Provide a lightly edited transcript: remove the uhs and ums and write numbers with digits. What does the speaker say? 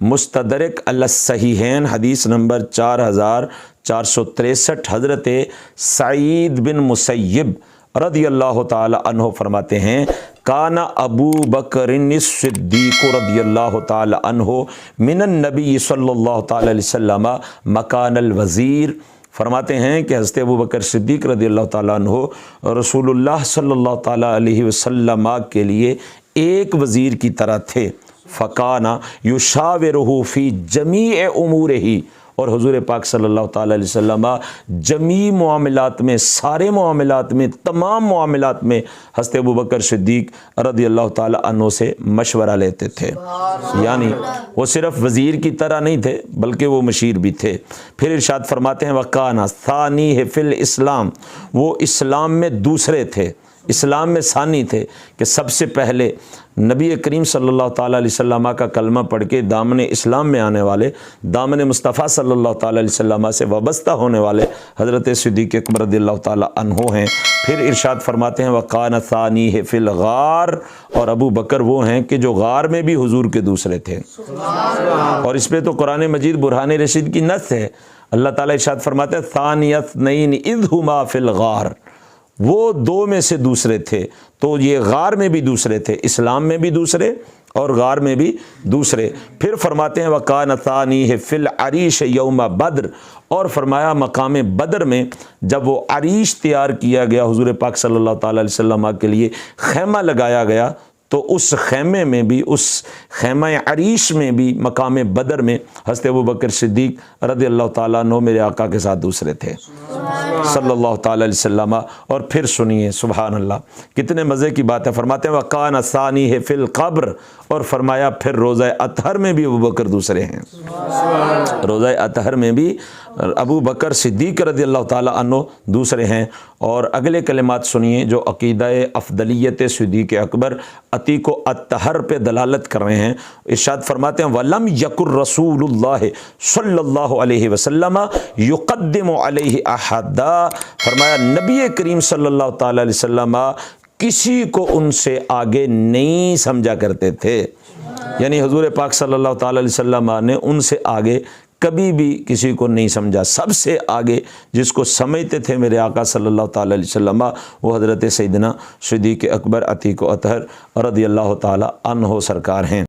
مستدرک الصحیحین حدیث نمبر 4463 حضرت سعید بن مسیب رضی اللہ تعالی عنہ فرماتے ہیں کانا ابو بکر الصدیق رضی اللہ تعالی عنہ من النبی صلی اللہ تعالی علیہ وسلم مکان الوزیر۔ فرماتے ہیں کہ حضرت ابو بکر صدیق رضی اللہ تعالیٰ عنہ رسول اللہ صلی اللہ تعالیٰ علیہ وسلم کے لیے ایک وزیر کی طرح تھے۔ فکانا یشاورہ فی جمیع امورہ، اور حضور پاک صلی اللہ تعالیٰ علیہ وسلم جمیع معاملات میں، سارے معاملات میں، تمام معاملات میں حضرت ابو بکر صدیق رضی اللہ تعالیٰ عنہ سے مشورہ لیتے تھے۔ یعنی وہ صرف وزیر کی طرح نہیں تھے بلکہ وہ مشیر بھی تھے۔ پھر ارشاد فرماتے ہیں وَقَانَ ثَانِيهِ فِي الْإِسْلَامِ، وہ اسلام میں دوسرے تھے، اسلام میں ثانی تھے کہ سب سے پہلے نبی کریم صلی اللہ تعالیٰ علیہ وسلم کا کلمہ پڑھ کے دامن اسلام میں آنے والے، دامن مصطفیٰ صلی اللہ تعالیٰ علیہ وسلم سے وابستہ ہونے والے حضرت صدیق اکبر رضی اللہ تعالیٰ عنہ ہیں۔ پھر ارشاد فرماتے ہیں وَقَانَ ثَانِيهِ فِي الْغَارِ، اور ابو بکر وہ ہیں کہ جو غار میں بھی حضور کے دوسرے تھے۔ اور اس پہ تو قرآن مجید برہان رشید کی نص ہے۔ اللہ تعالیٰ ارشاد فرماتے ہیں ثَانِيَ اثْنَيْنِ إِذْ هُمَا فِي الْغَارِ، وہ دو میں سے دوسرے تھے۔ تو یہ غار میں بھی دوسرے تھے، اسلام میں بھی دوسرے اور غار میں بھی دوسرے۔ پھر فرماتے ہیں وَقَانَ ثَانِيهِ فِي الْعَرِيشِ يَوْمَ بدر، اور فرمایا مقام بدر میں جب وہ عریش تیار کیا گیا حضور پاک صلی اللہ تعالیٰ علیہ وسلم کے لیے، خیمہ لگایا گیا، تو اس خیمے میں بھی، اس خیمہ عریش میں بھی، مقام بدر میں حضرت ابو بکر صدیق رضی اللہ تعالیٰ عنہ میرے آقا کے ساتھ دوسرے تھے صلی اللہ تعالیٰ علیہ وسلم۔ اور پھر سنیے سبحان اللہ، کتنے مزے کی بات ہے۔ فرماتے ہیں وَقَانَ ثَانِيهِ فِي الْقَبْرِ، اور فرمایا پھر روضہ اطہر میں بھی ابو بکر دوسرے ہیں۔ روضہ اطہر میں بھی ابو بکر صدیق رضی اللہ تعالیٰ عنہ دوسرے ہیں۔ اور اگلے کلمات سنیے جو عقیدہ افضلیت صدیق اکبر عتیق و اطہر پہ دلالت کر رہے ہیں۔ ارشاد فرماتے ہیں وَلَمْ يَكُنْ رَسُولُ اللَّهِ صلی اللہ علیہ وسلم يُقَدِّمُ عَلَيْهِ أَحَدًا، فرمایا نبی کریم صلی اللہ تعالیٰ علیہ وسلم کسی کو ان سے آگے نہیں سمجھا کرتے تھے۔ یعنی حضور پاک صلی اللہ تعالیٰ علیہ وسلم نے ان سے آگے کبھی بھی کسی کو نہیں سمجھا۔ سب سے آگے جس کو سمجھتے تھے میرے آقا صلی اللہ تعالیٰ علیہ وسلم وہ حضرت سیدنا صدیق اکبر عتیق و اطہر رضی اللہ تعالیٰ عنہ سرکار ہیں۔